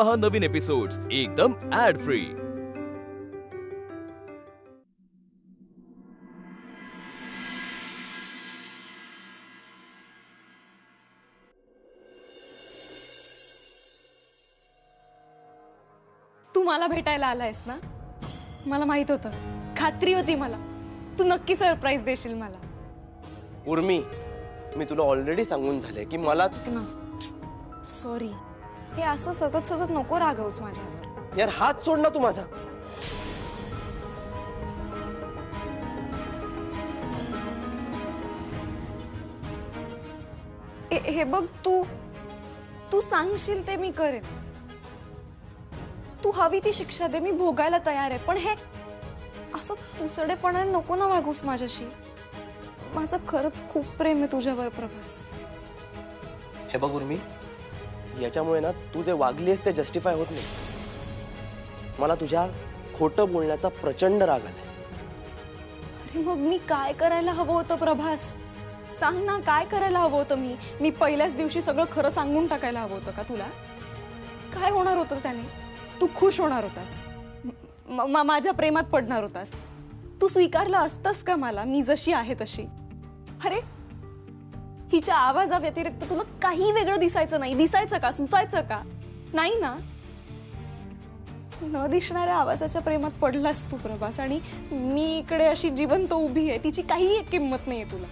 पहा नवीन एपिसोड्स एकदम add free. तू मला भेटायला आलायस ना? मला माहित होतं, खात्री होती मला तू नक्की सरप्राईज देशील मला। उर्मी, मी तुला ऑलरेडी सांगून झाले की मला सॉरी, हे असं सतत सतत नको रागवूस माझ्यावर। यार हात सोड ना तू माझा। हे बघ, तू सांगशील ते मी करेन। तू हवी ती शिक्षा दे, मी भोगायला तयार आहे, पण हे असं तुसडेपणाने नको ना वागूस माझ्याशी। माझं खरंच खूप प्रेम आहे तुझ्यावर प्रभास। हे बघ उर्मी, याच्यामुळे ना तू जे वागलीस ते जस्टिफाय होत नाही। मला तुझ्या खोटं बोलण्याचा प्रचंड राग आलाय। अरे मग मी काय करायला हवं होतं प्रभास? सांग ना, काय करायला हवं होतं? मी पहिल्याच दिवशी सगळं खरं सांगून टाकायला हवं होतं का तुला? काय होणार होतं त्याने? तू खुश होणार होतास, माझ्या प्रेमात पडणार होतास, तू स्वीकारलं असतंस का मला मी जशी आहे तशी? अरे हिच्या आवाजा व्यतिरिक्त तुला काही वेगळं दिसायचं नाही, दिसायचं का, सुचायचं का? नाही ना? न दिसणाऱ्या आवाजाच्या प्रेमात पडलास तू प्रभास, आणि मी इकडे अशी जिवंत उभी आहे, तिची काही एक किंमत नाहीये तुला।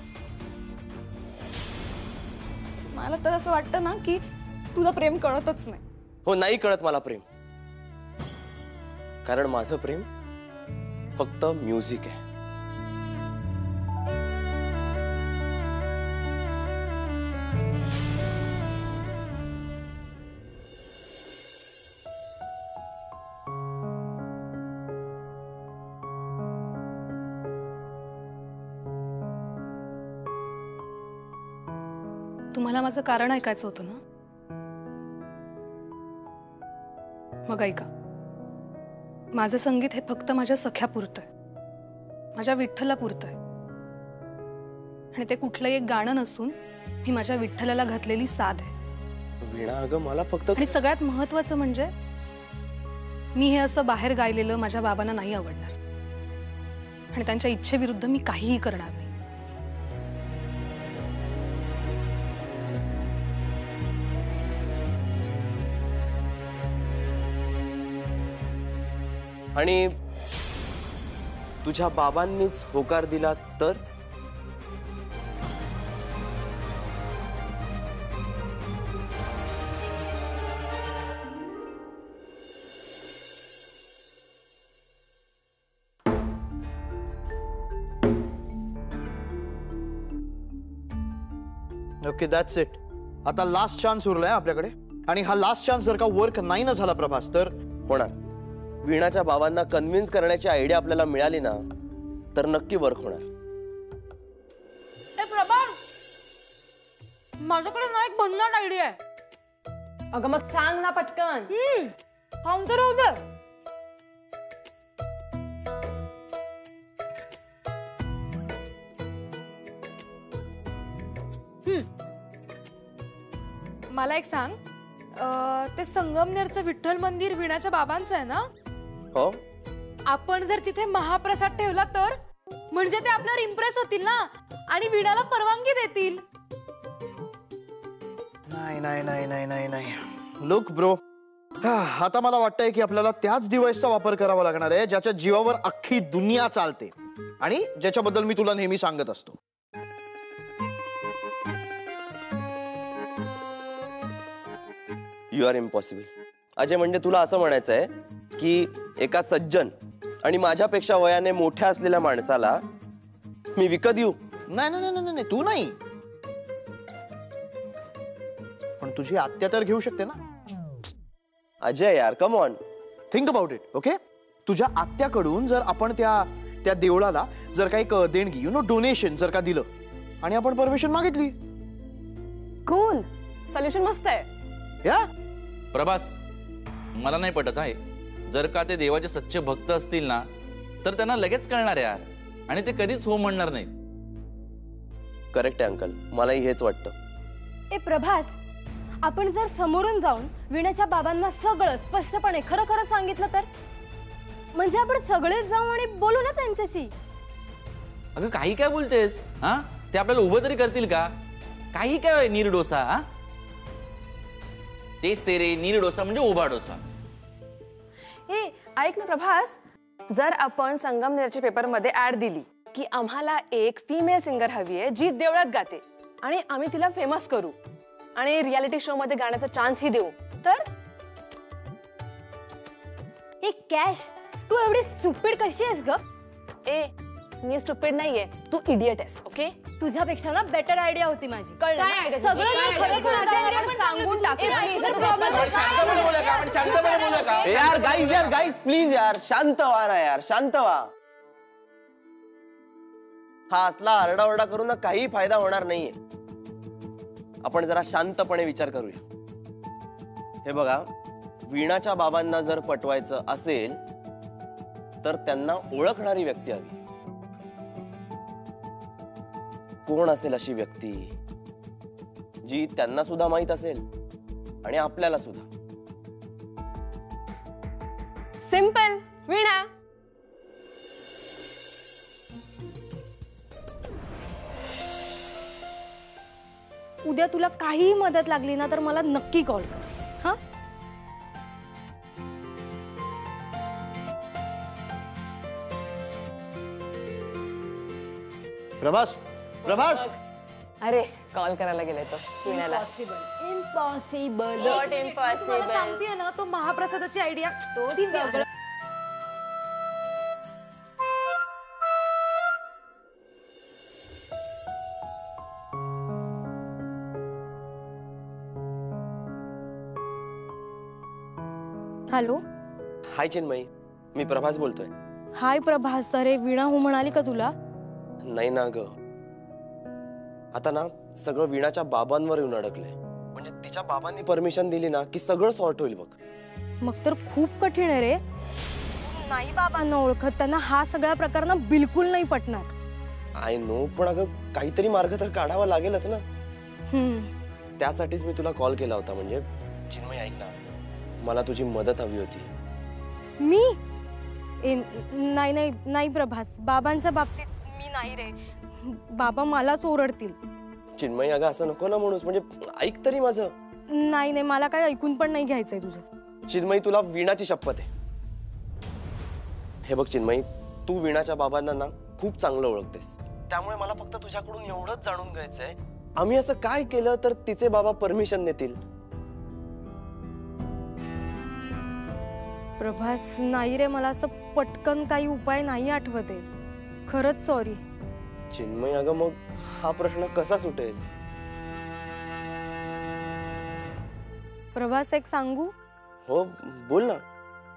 मला तर असं वाटतं ना की तुला प्रेम कळतच नाही। हो, नाही कळत मला प्रेम, कारण माझं प्रेम फक्त म्युझिक आहे। तुम्हाला माझं कारण ऐकायचं होतं ना? मग ऐका, माझं संगीत हे फक्त माझ्या सख्यापुरतं आहे, माझ्या विठ्ठलापुरतं आहे, आणि ते कुठलंही एक गाणं नसून मी माझ्या विठ्ठलाला घातलेली साध आहे। वीणा, अगं मला फक्त, आणि सगळ्यात महत्त्वाचं म्हणजे मी हे असं बाहेर गायलेलं माझ्या बाबांना नाही आवडणार, आणि त्यांच्या इच्छेविरुद्ध मी काहीही करणार नाही। आणि तुझ्या बाबांनीच होकार दिला तर? Okay, that's it. आता लास्ट चान्स उरलाय आपल्याकडे, आणि हा लास्ट चान्स जर का वर्क नाही ना झाला प्रभास, तर होणार। वीणाच्या बाबांना कन्व्हिन्स करण्याची आयडिया आपल्याला मिळाली ना तर नक्की वर्क होणार। ए प्रभास, माझ्याकडे ना एक भन्नाट आयडिया आहे। अगं मग सांग ना पटकन। थांब तर राहू दे। मला एक सांग, ते संगमनेरचं विठ्ठल मंदिर वीणाच्या बाबांचं आहे ना? हो। आपण जर तिथे महाप्रसाद ठेवला तर, म्हणजे ते आपल्यावर इम्प्रेस होतील ना, आणि वीणाला परवानगी देतील। नाही नाही नाही नाही नाही नाही, लुक ब्रो, आता मला वाटतंय की आपल्याला त्याच डिव्हाइसचा वापर करावा लागणार आहे ज्याच्या जीवावर अख्खी दुनिया चालते, आणि ज्याच्याबद्दल मी तुला नेहमी सांगत असतो। You R impossible. अजय, म्हणजे तुला असं म्हणायचं आहे की एका सज्जन आणि माझ्यापेक्षा वयाने मोठ्या असलेल्या माणसाला मी विकत येऊ? नाही नाही नाही नाही, तू नाही, पण तुझी आत्या तर घेऊ शकते ना। अजय यार, come on, think about it. Okay, तुझ्या आत्याकडून जर आपण त्या देवळाला जर काही देणगी, डोनेशन जर का दिलं, आणि आपण परमिशन मागितली, कूल सोल्युशन, मस्त आहे या? प्रभास, मला नाही पटत आहे। जर का ते देवाचे सच्चे भक्त असतील ना तर त्यांना लगेच कळणार यार, आणि ते कधीच हो म्हणणार नाहीत। करेक्ट आहे अंकल, मलाही हेच वाटतं। ए प्रभास, आपण जर समोरून जाऊन वीणाच्या बाबांना सगळं स्पष्टपणे खरं खरं सांगितलं तर, म्हणजे आपण सगळेच जाऊ आणि बोलू ना त्यांच्याशी. अगं काही काय बोलतेस? हा, ते आपल्याला उभं तरी करतील का? काही काय नीर डोसा? हा, तेच ते रे, नीर डोसा म्हणजे उभा डोसा. ए ऐक ना प्रभास, जर आपण संगमनेरच्या पेपरमध्ये ऍड दिली की आम्हाला एक फिमेल सिंगर हवी आहे जी देवळात गाते आणि आम्ही तिला फेमस करू आणि रियालिटी शो मध्ये गाण्याचा चान्स ही देऊ, तर हे कॅश, तू एवढी स्टुपिड कशी आहेस ग? ए मी स्टुपिड नाहीये, तू इडियट आहेस. ओके, तुझ्यापेक्षा ना बेटर आयडिया होती माझी. कळलं काय ना? idea सगळं तुझी? ना काय खरं idea खरं तुझी? idea पण सांगून टाकू. शांतपणे बोला का? आपण शांतपणे बोला का? यार गाईज प्लीज यार, शांत व्हा ना यार, शांत व्हा. हा असला आरडाओरडा करून ना काही फायदा होणार नाहीये. आपण जरा शांतपणे विचार करूया. हे बघा, वीणाच्या बाबांना जर पटवायचं असेल तर त्यांना ओळखणारी व्यक्ती हवी. कोण असेल अशी व्यक्ती जी त्यांना सुद्धा माहित असेल आणि आपल्याला सुद्धा? सिंपल, वीणा. उद्या तुला काहीही मदत लागली ना तर मला नक्की कॉल कर. हा, प्रभास प्रभास अरे कॉल करायला गेले तो वीणाला. इम्पॉसिबल. Not impossible. सांगतेय ना, तो महाप्रसादाची आयडिया तो वेगळं. हॅलो. हाय चिन्मयी, मी प्रभास बोलतोय. हाय प्रभास. अरे वीणा हो म्हणाली का तुला? नाही ना ग, आता ना सगळं वीणाच्या बाबांवर येऊन अडकलंय. म्हणजे तिच्या बाबांनी परमिशन दिली ना की सगळं सॉर्ट होईल बघ. मग तर खूप कठीण आहे रे. नाही बाबांना ओळखत, त्यांना हा सगळा प्रकार ना बिलकुल नाही पटणार. आय नो, पण अगं काहीतरी मार्ग तर काढावा लागेलच ना. त्यासाठीच मी तुला कॉल केला होता. म्हणजे चिन्मयी ऐक ना, मला तुझी मदत हवी होती. मी नाही नाही नाही प्रभास, बाबांच्या बाबतीत मी नाही रे. बाबा मलाच ओरडतील. चिन्मयी अगं असं नको ना म्हणूस, म्हणजे ऐक तरी माझं. नाही नाही, मला काय ऐकून पण नाही घ्यायचंय तुझं. चिन्मयी तुला वीणाची शपथ आहे. हे बघ चिन्मयी, तू वीणाच्या बाबांना ना खूप चांगलं ओळखतेस. त्यामुळे मला फक्त तुझ्याकडून एवढंच जाणून घ्यायचंय, आम्ही असं काय केलं तर तिचे बाबा परमिशन देतील? प्रभास नाही रे, मला असं पटकन काही उपाय नाही आठवत आहे. खरंच सॉरी. चिन्मयी अगं मग हा प्रश्न कसा सुटेल? प्रभास एक सांगू? हो बोल ना.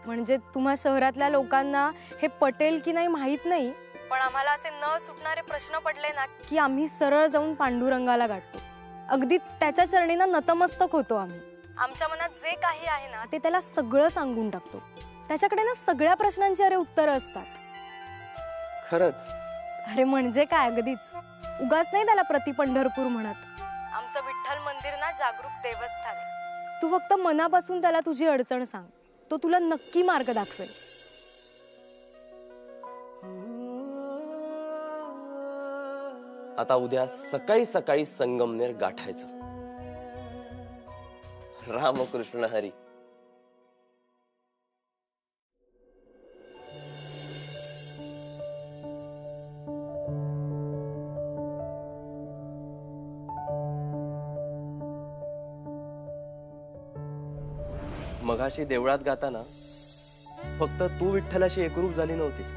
म्हणजे तुम्हा शहरातल्या लोकांना हे पटेल की नाही माहित नाही, पण आम्हाला असे न सुटणारे प्रश्न पडले ना की आम्ही सरळ जाऊन पांडुरंगाला गाठतो. अगदी त्याच्या चरणींना नतमस्तक होतो आम्ही. आमच्या मनात जे काही आहे ना ते त्याला सगळं सांगून टाकतो. त्याच्याकडे ना सगळ्या प्रश्नांची अरे उत्तरं असतात. खरंच? अरे म्हणजे काय, अगदीच. उगाच नाही त्याला प्रति पंढरपूर म्हणत. आमचं विठ्ठल मंदिर ना जागरूक देवस्थान आहे. तू फक्त मनापासून त्याला तुझी अडचण सांग, तो तुला नक्की मार्ग दाखवेल. आता उद्या सकाळी सकाळी संगमनेर गाठायचं. रामकृष्ण हरी. मगाशी देवळात गाताना फक्त तू विठ्ठलाशी एकरूप झाली नव्हतीस.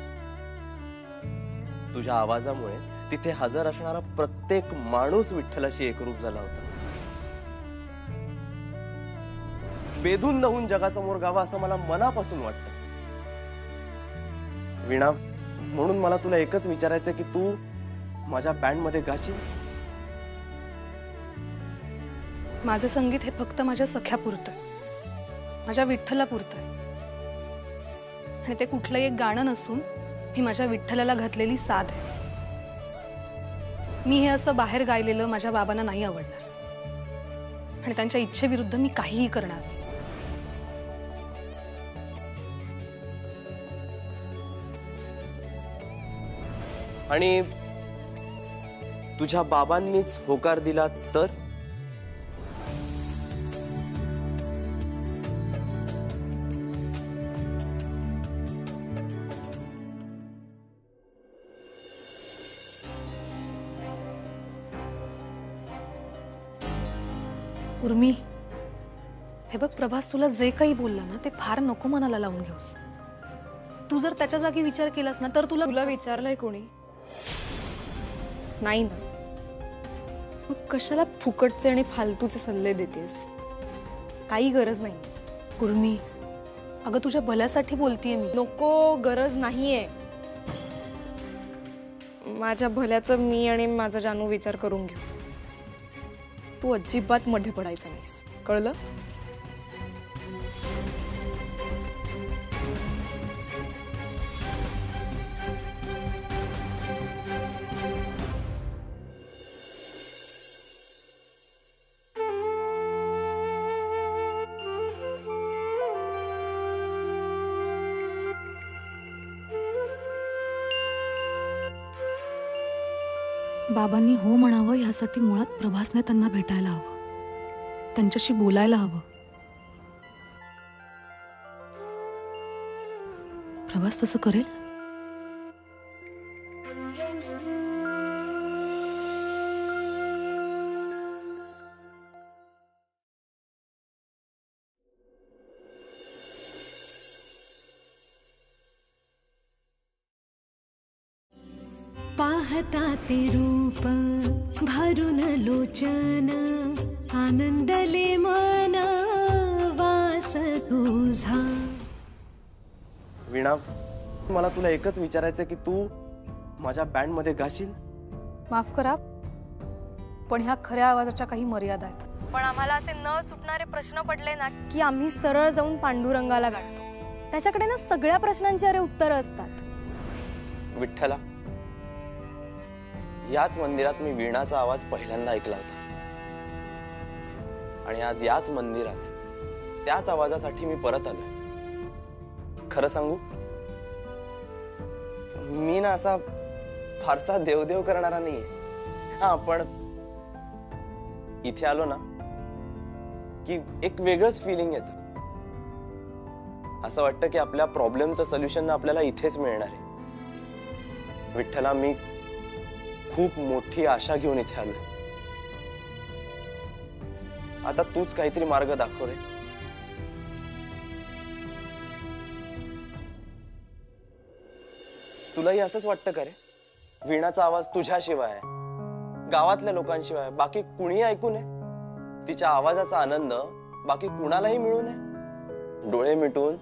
तुझ्या आवाजामुळे तिथे हजर असणारा प्रत्येक माणूस विठ्ठलाशी एकरूप झाला होता. बेधून नहून जगासमोर गावा असं मला मनापासून वाटतं. वीणा, म्हणून मला तुला एकच विचारायचं की तू माझ्या बँड मध्ये गाशील? माझं संगीत हे फक्त माझ्या सख्यापुरतं आहे, माझ्या विठ्ठलापुरतं आहे. आणि ते कुठलं एक गाणं नसून ही माझ्या विठ्ठलाला घातलेली साध आहे. मी हे असं बाहेर गायलेलं माझ्या बाबांना नाही आवडणार. आणि त्यांच्या इच्छेविरुद्ध मी काहीही करणार नाही. आणि तुझ्या बाबांनीच होकार दिला तर? उर्मी, हे बघ प्रभास, तुला जे काही बोलला ना ते फार नको मनाला लावून घेऊस. तू जर त्याच्या जागी विचार केलास ना तर तुला विचारलंय कोणी? नाही ना. मग कशाला फुकटचे आणि फालतूचे सल्ले देतेस? काही गरज नाही. उर्मी, अगं तुझ्या भल्यासाठी बोलतीये मी. नको, गरज नाहीये. माझ्या भल्याचं मी आणि माझा जानू विचार करून घेऊ. तू अजिबात मध्ये पडायचं नाहीस, कळलं? बाबांनी हो म्हणावं यासाठी मुळात प्रभासने त्यांना भेटायला हवं, त्यांच्याशी बोलायला हवं. प्रभास तसं करेल? पाहता ते रूप भरून लोचन, आनंदले मन वास तुझा. वीणा, मला तुला एकच विचारायचं की तू माझ्या बँड मध्ये गाशील? माफ करा, पण ह्या खऱ्या आवाजाच्या काही मर्यादा आहेत. पण आम्हाला असे न सुटणारे प्रश्न पडले ना की आम्ही सरळ जाऊन पांडुरंगाला गाठतो. त्याच्याकडे ना सगळ्या प्रश्नांची अरे उत्तरं असतात. विठ्ठला, याच मंदिरात मी वीणाचा आवाज पहिल्यांदा ऐकला होता आणि आज याच मंदिरात त्याच आवाजासाठी मी परत आलोय. खरं सांगू, मी ना असा फारसा देवदेव करणारा नाहीये. हा, पण इथे आलो ना की एक वेगळंच फिलिंग येतं. असं वाटतं की आपल्या प्रॉब्लेमचं सोल्युशन आपल्याला इथेच मिळणार आहे. विठ्ठला, मी खूप मोठी आशा घेऊन इथे आलोय. आता तूच काहीतरी मार्ग दाखव रे. तुलाही असंच वाटतं का रे? वीणाचा आवाज तुझ्याशिवाय, गावातल्या लोकांशिवाय बाकी कुणीही ऐकू नये? तिच्या आवाजाचा आनंद बाकी कुणालाही मिळू नये? डोळे मिटून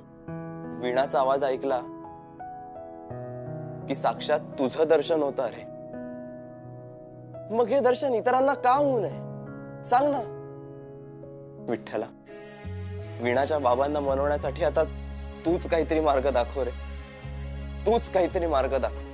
वीणाचा आवाज ऐकला की साक्षात तुझं दर्शन होतं रे. मग हे दर्शन इतरांना का होऊ नये? सांग ना. विठ्ठला, वीणाच्या बाबांना मनवण्यासाठी आता तूच काहीतरी मार्ग दाखव रे. तूच काहीतरी मार्ग दाखव.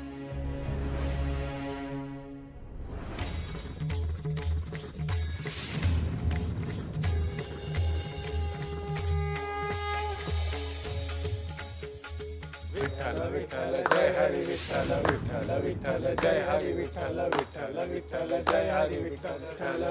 विठ्ठल विठ्ठल जय हरी विठ्ठल विठ्ठल विठ्ठल जय हरी विठ्ठल विठ्ठल विठ्ठल जय हरी विठ्ठल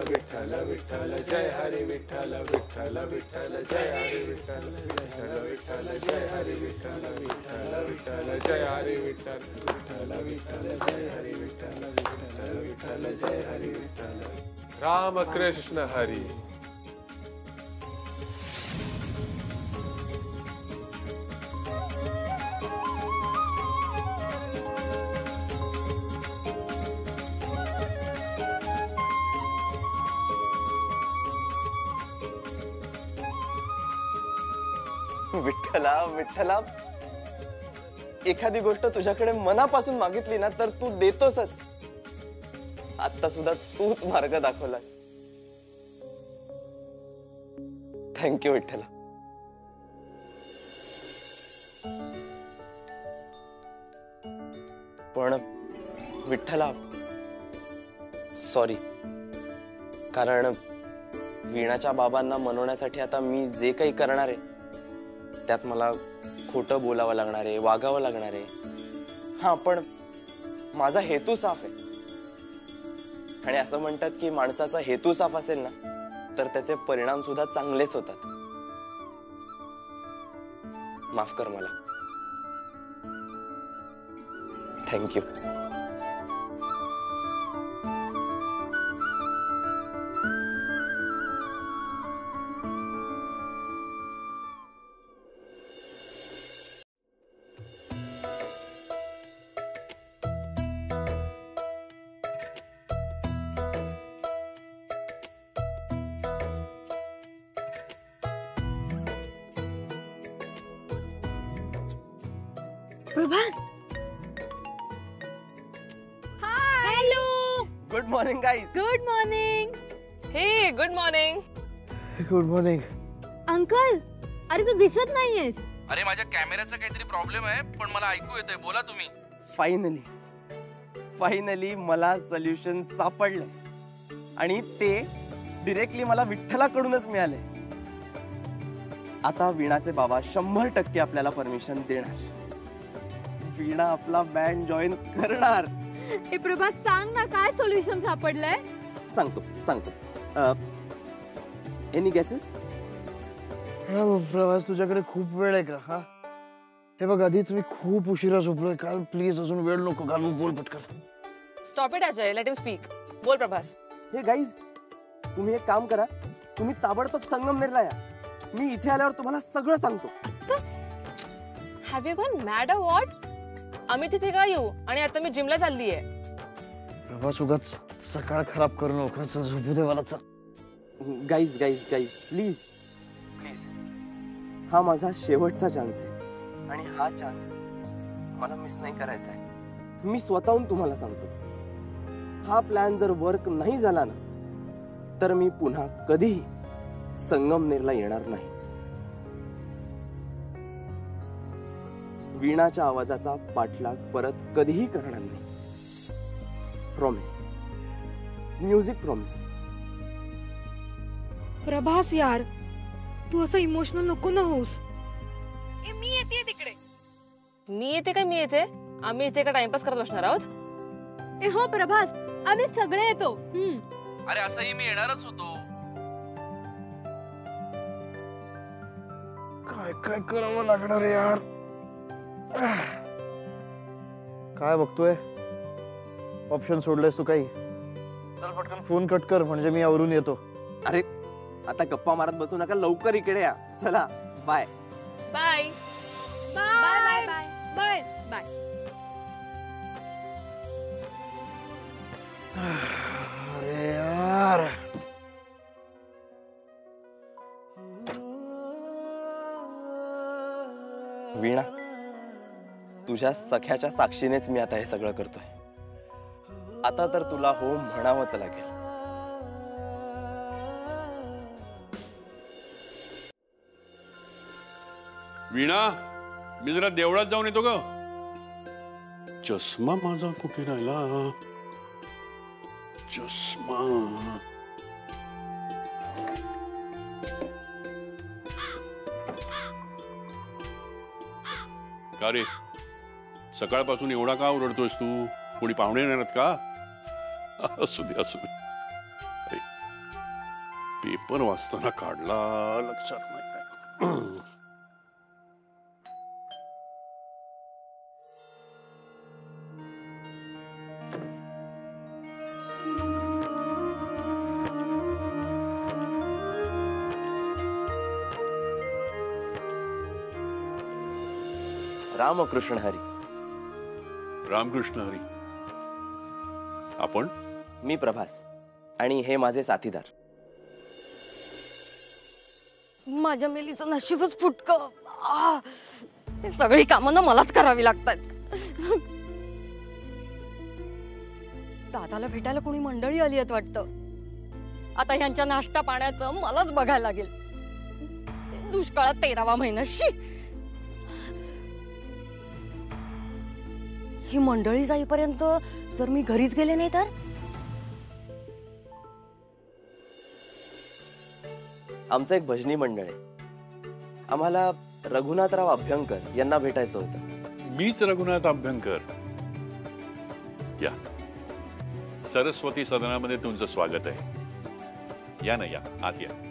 विठ्ठल विठ्ठल जय हरी विठ्ठल विठ्ठल विठ्ठल जय हरी विठ्ठल विठ्ठल विठ्ठल जय हरी विठ्ठल विठ्ठल विठ्ठल जय हरी विठ्ठल विठ्ठल विठ्ठल जय हरी विठ्ठल विठ्ठल विठ्ठल जय हरी विठ्ठल. राम कृष्ण हरी. विठ्ठला, विठ्ठला, एखादी गोष्ट तुझ्याकडे मनापासून मागितली ना तर तू देतोसच. आता सुद्धा तूच मार्ग दाखवलास. थँक्यू विठ्ठला. पण विठ्ठला, सॉरी, कारण वीणाच्या बाबांना मनवण्यासाठी आता मी जे काही करणार आहे त्यात मला खोटं बोलावं लागणार आहे, वागावं लागणार आहे. हा, पण माझा हेतू साफ आहे. आणि असं म्हणतात की माणसाचा हेतू साफ असेल ना तर त्याचे परिणाम सुद्धा चांगलेच होतात. माफ कर मला. Thank you. Prabhat. Hello. Good morning guys. Good morning. Hey good morning. Good morning. Uncle, अरे तू दिसत नाहीयेस. अरे माझ्या कॅमेऱ्याचा काहीतरी प्रॉब्लेम आहे, पण मला ऐकू येतंय. बोला तुम्ही. फायनली मला सोल्युशन सापडलंय आणि ते डिरेक्टली मला विठ्ठलाकडूनच मिळाले. आता वीणाचे बाबा 100% आपल्याला परमिशन देणार. वीणा आपला बँड जॉईन करणार. ए प्रभात, सांग ना काय सोल्युशन सापडलंय. सांगतो. Any guesses? प्रवास, तुझ्याकडे खूप वेळ आहे का? हा, हे बघ, आधीच मी खूप उशिरा झोपलोय काल. प्लीज अजून वेळ नको घालू. बोल पटकन. Stop it Ajay, let him speak. बोल प्रभास. हे गाईज, तुम्ही एक काम करा, तुम्ही ताबडतोब संगमनेरला या. मी इथे आल्यावर तुम्हाला सगळं सांगतो. Have you gone mad a what? आम्ही तिथे का येऊ? आणि आता मी जिमला चालली आहे. प्रवास, उगाच सकाळ खराब करू नको. झोपू दे मला. Guys please. हा माझा शेवटचा चान्स आहे आणि हा चान्स मला मिस नाही करायचा आहे. मी स्वतःहून तुम्हाला सांगतो, हा प्लॅन जर वर्क नाही झाला ना तर मी पुन्हा कधीही संगमनेरला येणार नाही. वीणाच्या आवाजाचा पाठलाग परत कधीही करणार नाही. प्रॉमिस. Music promise. प्रभास यार, तू असं इमोशनल नको ना होस. मी येते तिकडे. मी येते? आम्ही इथे का टाइमपास करत बसणार आहोत? ए हो प्रभास, आम्ही सगळे येतो. अरे असंही मी येणारच होतो. काय करावं लागणार आहे यार? काय बघतोय? ऑप्शन सोडलंयस तू काही? चल पटकन फोन कट कर, म्हणजे मी आवरून येतो. अरे आता गप्पा मारत बसू नका, लवकर इकडे या. चला, bye. Bye bye bye bye bye. अरे यार, वीणा, तुझ्या सख्याच्या साक्षीनेच मी आता हे सगळं करतोय. आता तर तुला हो म्हणावंच लागेल. वीणा, मी जरा देवळात जाऊन येतो ग. चष्मा माझा कुठे राहिला? चष्मा. का रे, सकाळपासून एवढा का ओरडतोयस तू? कोणी पाहुणे येणार आहेत का? असू दे. अरे, पेपर वाचताना काढला, लक्षात नाही. रामकृष्ण हरी. रामकृष्ण हरी. आपण? मी प्रभास आणि हे माझे साथीदार. माझ्या मेलीचं नशीबच फुटकं. सगळी कामं ना मलाच करावी लागतात. दादाला भेटायला कोणी मंडळी आली आहेत वाटतं. आता ह्यांच्या नाश्ता पाण्याचं मलाच बघायला लागेल. दुष्काळात 13वा महिना. ही मंडळी जाईपर्यंत जर मी घरीच गेले नाही तर? आमचं एक भजनी मंडळ आहे. आम्हाला रघुनाथराव अभ्यंकर यांना भेटायचं होतं. मीच रघुनाथ अभ्यंकर. या, सरस्वती सदनामध्ये तुमचं स्वागत आहे. या ना, या आत या.